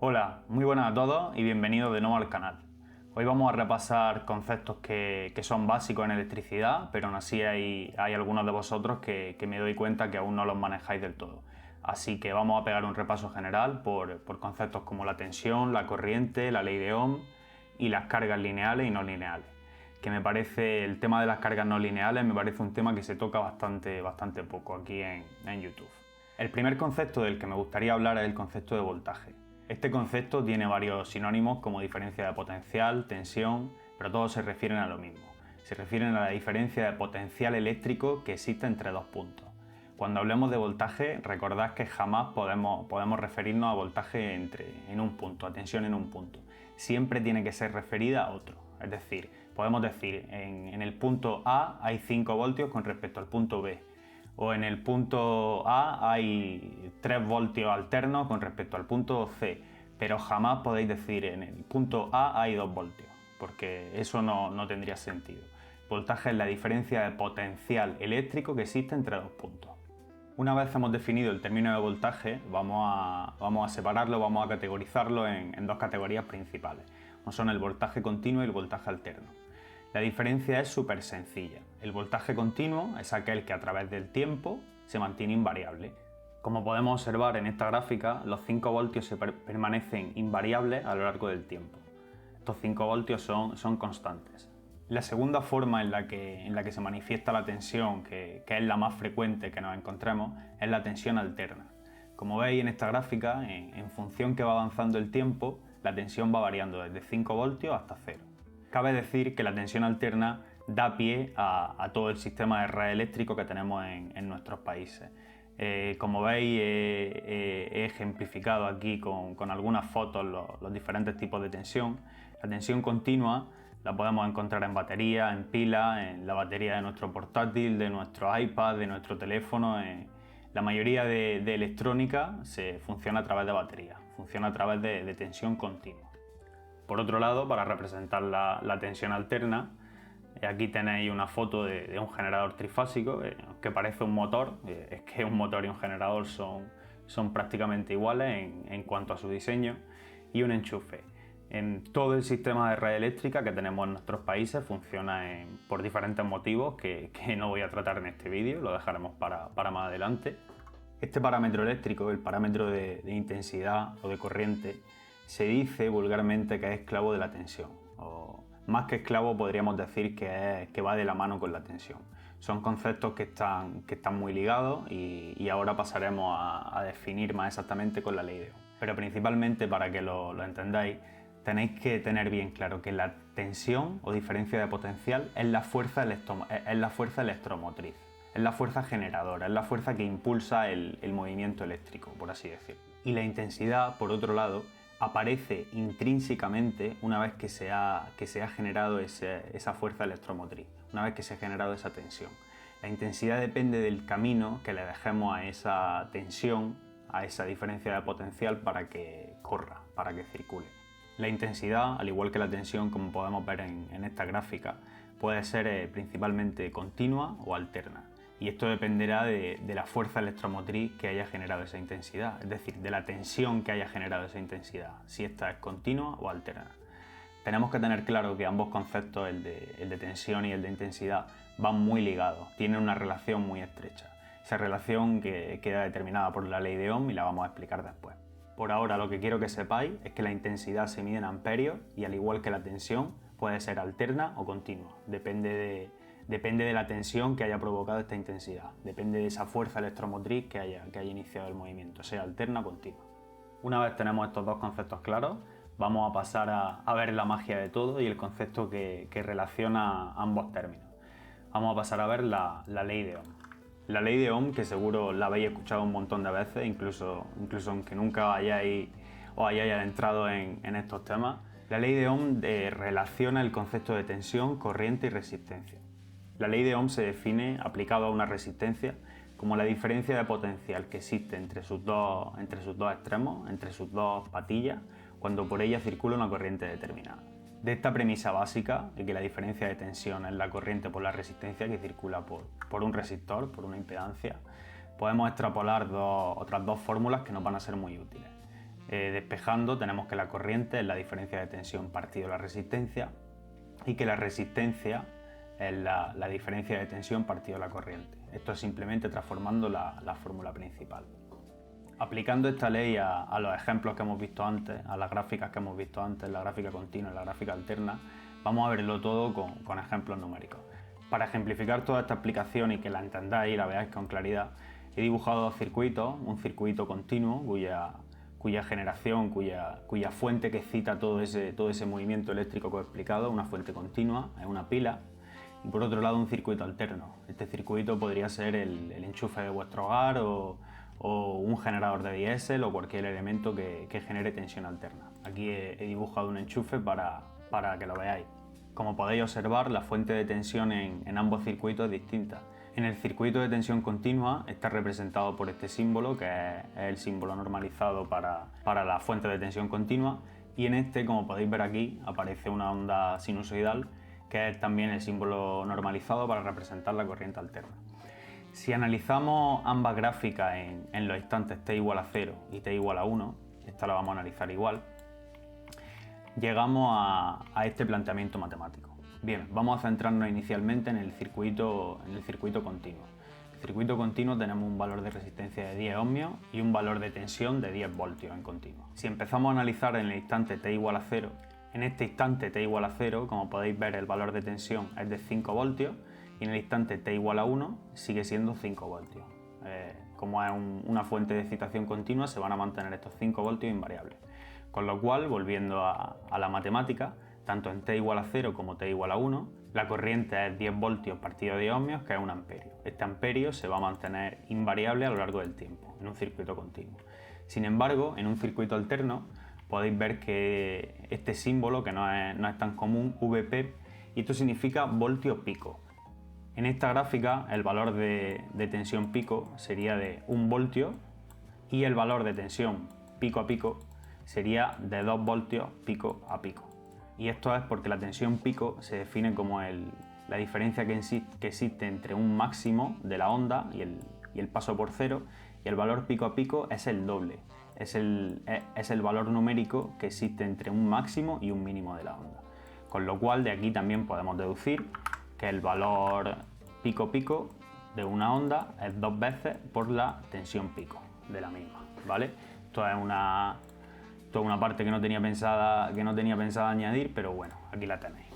Hola, muy buenas a todos y bienvenidos de nuevo al canal. Hoy vamos a repasar conceptos que son básicos en electricidad, pero aún así hay algunos de vosotros que me doy cuenta que aún no los manejáis del todo. Así que vamos a pegar un repaso general por conceptos como la tensión, la corriente, la ley de Ohm y las cargas lineales y no lineales. Que me parece, el tema de las cargas no lineales me parece un tema que se toca bastante poco aquí en YouTube. El primer concepto del que me gustaría hablar es el concepto de voltaje. Este concepto tiene varios sinónimos como diferencia de potencial, tensión, pero todos se refieren a lo mismo. Se refieren a la diferencia de potencial eléctrico que existe entre dos puntos. Cuando hablemos de voltaje, recordad que jamás podemos referirnos a voltaje en un punto, a tensión en un punto. Siempre tiene que ser referida a otro. Es decir, podemos decir en el punto A hay 5 voltios con respecto al punto B. O en el punto A hay 3 voltios alternos con respecto al punto C, pero jamás podéis decir en el punto A hay 2 voltios, porque eso no tendría sentido. Voltaje es la diferencia de potencial eléctrico que existe entre dos puntos. Una vez hemos definido el término de voltaje, vamos a separarlo, vamos a categorizarlo en dos categorías principales, como son el voltaje continuo y el voltaje alterno. La diferencia es súper sencilla. El voltaje continuo es aquel que a través del tiempo se mantiene invariable. Como podemos observar en esta gráfica, los 5 voltios permanecen invariables a lo largo del tiempo. Estos 5 voltios son constantes. La segunda forma en la que se manifiesta la tensión, que es la más frecuente que nos encontremos, es la tensión alterna. Como veis en esta gráfica, en función que va avanzando el tiempo, la tensión va variando desde 5 voltios hasta 0. Cabe decir que la tensión alterna da pie a todo el sistema de red eléctrico que tenemos en nuestros países. Como veis, he ejemplificado aquí con algunas fotos los diferentes tipos de tensión. La tensión continua la podemos encontrar en batería, en pila, en la batería de nuestro portátil, de nuestro iPad, de nuestro teléfono. La mayoría de electrónica funciona a través de batería, funciona a través de tensión continua. Por otro lado, para representar la tensión alterna, aquí tenéis una foto de un generador trifásico que parece un motor. Es que un motor y un generador son prácticamente iguales en cuanto a su diseño, y un enchufe. En todo el sistema de red eléctrica que tenemos en nuestros países funciona por diferentes motivos que no voy a tratar en este vídeo, lo dejaremos para más adelante. Este parámetro eléctrico, el parámetro de intensidad o de corriente, se dice vulgarmente que es esclavo de la tensión, o más que esclavo podríamos decir que va de la mano con la tensión. Son conceptos que están muy ligados y ahora pasaremos a definir más exactamente con la ley de Ohm. Pero principalmente, para que lo entendáis, tenéis que tener bien claro que la tensión o diferencia de potencial es la fuerza electromotriz, es la fuerza generadora, es la fuerza que impulsa el movimiento eléctrico, por así decirlo. Y la intensidad, por otro lado, aparece intrínsecamente una vez que se ha generado esa fuerza electromotriz, una vez que se ha generado esa tensión. La intensidad depende del camino que le dejemos a esa tensión, a esa diferencia de potencial, para que corra, para que circule. La intensidad, al igual que la tensión, como podemos ver en esta gráfica, puede ser principalmente continua o alterna. Y esto dependerá de la fuerza electromotriz que haya generado esa intensidad, es decir, de la tensión que haya generado esa intensidad, si esta es continua o alterna. Tenemos que tener claro que ambos conceptos, el de tensión y el de intensidad, van muy ligados, tienen una relación muy estrecha. Esa relación que queda determinada por la ley de Ohm y la vamos a explicar después. Por ahora, lo que quiero que sepáis es que la intensidad se mide en amperios y, al igual que la tensión, puede ser alterna o continua, depende de la tensión que haya provocado esta intensidad, depende de esa fuerza electromotriz que haya iniciado el movimiento, sea alterna o continua. Una vez tenemos estos dos conceptos claros, vamos a pasar a ver la magia de todo y el concepto que relaciona ambos términos. Vamos a pasar a ver la ley de Ohm. La ley de Ohm, que seguro la habéis escuchado un montón de veces, incluso aunque nunca os hayáis adentrado en estos temas. La ley de Ohm relaciona el concepto de tensión, corriente y resistencia. La ley de Ohm se define, aplicado a una resistencia, como la diferencia de potencial que existe entre sus dos extremos, entre sus dos patillas, cuando por ella circula una corriente determinada. De esta premisa básica, de que la diferencia de tensión es la corriente por la resistencia que circula por un resistor, por una impedancia, podemos extrapolar otras dos fórmulas que nos van a ser muy útiles. Despejando tenemos que la corriente es la diferencia de tensión partido la resistencia y que la resistencia es la diferencia de tensión partido la corriente. Esto es simplemente transformando la fórmula principal. Aplicando esta ley a los ejemplos que hemos visto antes, a las gráficas que hemos visto antes, la gráfica continua y la gráfica alterna, vamos a verlo todo con ejemplos numéricos. Para ejemplificar toda esta explicación y que la entendáis y la veáis con claridad, he dibujado dos circuitos, un circuito continuo cuya generación, cuya fuente que excita todo ese movimiento eléctrico que he explicado, una fuente continua, es una pila, y por otro lado un circuito alterno. Este circuito podría ser el enchufe de vuestro hogar o un generador de diésel o cualquier elemento que genere tensión alterna. Aquí he dibujado un enchufe para que lo veáis. Como podéis observar, la fuente de tensión en ambos circuitos es distinta. En el circuito de tensión continua está representado por este símbolo, que es el símbolo normalizado para la fuente de tensión continua, y en este, como podéis ver aquí, aparece una onda sinusoidal, que es también el símbolo normalizado para representar la corriente alterna. Si analizamos ambas gráficas en los instantes t igual a 0 y t igual a 1, esta la vamos a analizar igual, llegamos a este planteamiento matemático. Bien, vamos a centrarnos inicialmente en el circuito continuo. En el circuito continuo tenemos un valor de resistencia de 10 ohmios y un valor de tensión de 10 voltios en continuo. Si empezamos a analizar en el instante t igual a 0, en este instante t igual a 0, como podéis ver, el valor de tensión es de 5 voltios y en el instante t igual a 1 sigue siendo 5 voltios. Como es una fuente de excitación continua, se van a mantener estos 5 voltios invariables. Con lo cual, volviendo a la matemática, tanto en t igual a 0 como t igual a 1, la corriente es 10 voltios partido 10 ohmios, que es un amperio. Este amperio se va a mantener invariable a lo largo del tiempo, en un circuito continuo. Sin embargo, en un circuito alterno, podéis ver que este símbolo, que no es tan común, Vp, y esto significa voltio pico. En esta gráfica, el valor de tensión pico sería de 1 voltio y el valor de tensión pico a pico sería de 2 voltios pico a pico. Y esto es porque la tensión pico se define como la diferencia que existe entre un máximo de la onda y el paso por cero, y el valor pico a pico es el doble, es el valor numérico que existe entre un máximo y un mínimo de la onda. Con lo cual de aquí también podemos deducir que el valor pico pico de una onda es 2 veces por la tensión pico de la misma, ¿vale? Esto es una parte que no tenía pensada añadir, pero bueno, aquí la tenéis.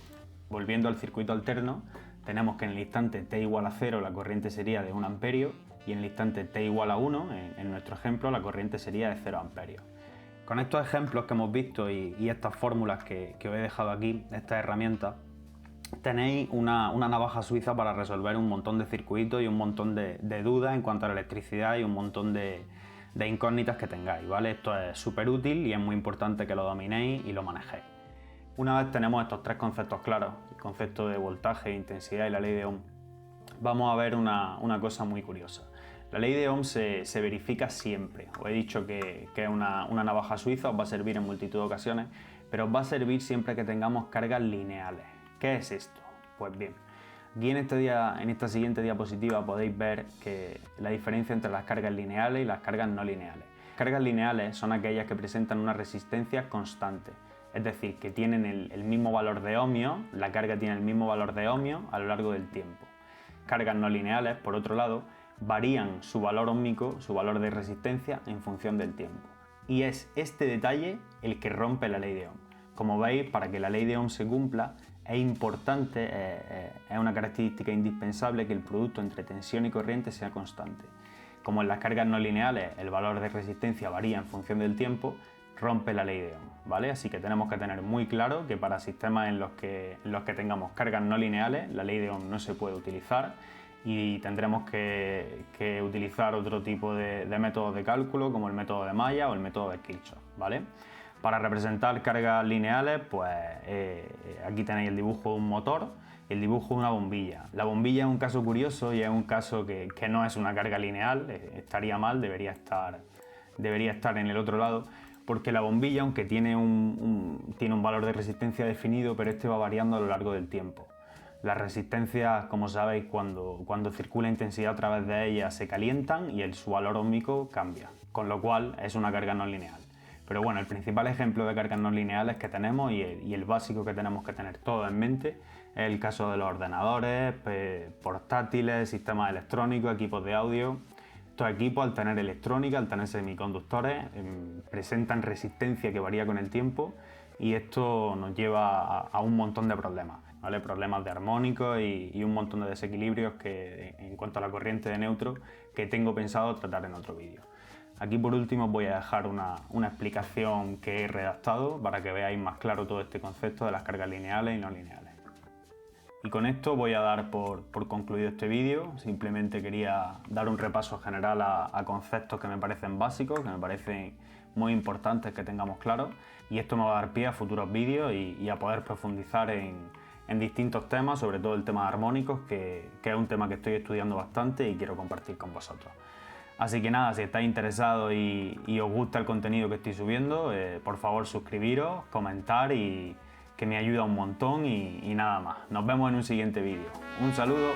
Volviendo al circuito alterno, tenemos que en el instante t igual a 0 la corriente sería de 1 amperio y en el instante t igual a 1, en nuestro ejemplo, la corriente sería de 0 amperios. Con estos ejemplos que hemos visto y estas fórmulas que os he dejado aquí, estas herramientas, tenéis una navaja suiza para resolver un montón de circuitos y un montón de dudas en cuanto a la electricidad y un montón de incógnitas que tengáis, ¿vale? Esto es súper útil y es muy importante que lo dominéis y lo manejéis. Una vez tenemos estos tres conceptos claros, el concepto de voltaje, intensidad y la ley de Ohm, vamos a ver una cosa muy curiosa. La ley de Ohm se verifica siempre. Os he dicho que es una navaja suiza, os va a servir en multitud de ocasiones, pero os va a servir siempre que tengamos cargas lineales. ¿Qué es esto? Pues bien, aquí en esta siguiente diapositiva podéis ver que la diferencia entre las cargas lineales y las cargas no lineales. Las cargas lineales son aquellas que presentan una resistencia constante, es decir, que tienen el mismo valor de ohmios, la carga tiene el mismo valor de ohmios a lo largo del tiempo. Cargas no lineales, por otro lado, varían su valor óhmico, su valor de resistencia, en función del tiempo. Y es este detalle el que rompe la ley de Ohm. Como veis, para que la ley de Ohm se cumpla, es importante, es una característica indispensable que el producto entre tensión y corriente sea constante. Como en las cargas no lineales el valor de resistencia varía en función del tiempo, rompe la ley de Ohm, ¿vale? Así que tenemos que tener muy claro que para sistemas en los que tengamos cargas no lineales, la ley de Ohm no se puede utilizar y tendremos que utilizar otro tipo de métodos de cálculo, como el método de malla o el método de Kirchhoff, ¿vale? Para representar cargas lineales, pues aquí tenéis el dibujo de un motor y el dibujo de una bombilla. La bombilla es un caso curioso y es un caso que no es una carga lineal, estaría mal, debería estar en el otro lado, porque la bombilla, aunque tiene un valor de resistencia definido, pero este va variando a lo largo del tiempo. Las resistencias, como sabéis, cuando circula intensidad a través de ellas se calientan y su valor óhmico cambia, con lo cual es una carga no lineal. Pero bueno, el principal ejemplo de cargas no lineales que tenemos y el básico que tenemos que tener todo en mente es el caso de los ordenadores, portátiles, sistemas electrónicos, equipos de audio. Estos equipos, al tener electrónica, al tener semiconductores, presentan resistencia que varía con el tiempo y esto nos lleva a un montón de problemas, ¿vale? Problemas de armónicos y un montón de desequilibrios que, en cuanto a la corriente de neutro, que tengo pensado tratar en otro vídeo. Aquí por último os voy a dejar una explicación que he redactado para que veáis más claro todo este concepto de las cargas lineales y no lineales. Y con esto voy a dar por concluido este vídeo. Simplemente quería dar un repaso general a conceptos que me parecen básicos, que me parecen muy importantes que tengamos claros, y esto me va a dar pie a futuros vídeos y a poder profundizar en distintos temas, sobre todo el tema de armónicos, que es un tema que estoy estudiando bastante y quiero compartir con vosotros. Así que nada, si estáis interesados y os gusta el contenido que estoy subiendo, por favor suscribiros, comentar, y que me ayuda un montón, y nada más. Nos vemos en un siguiente vídeo. Un saludo.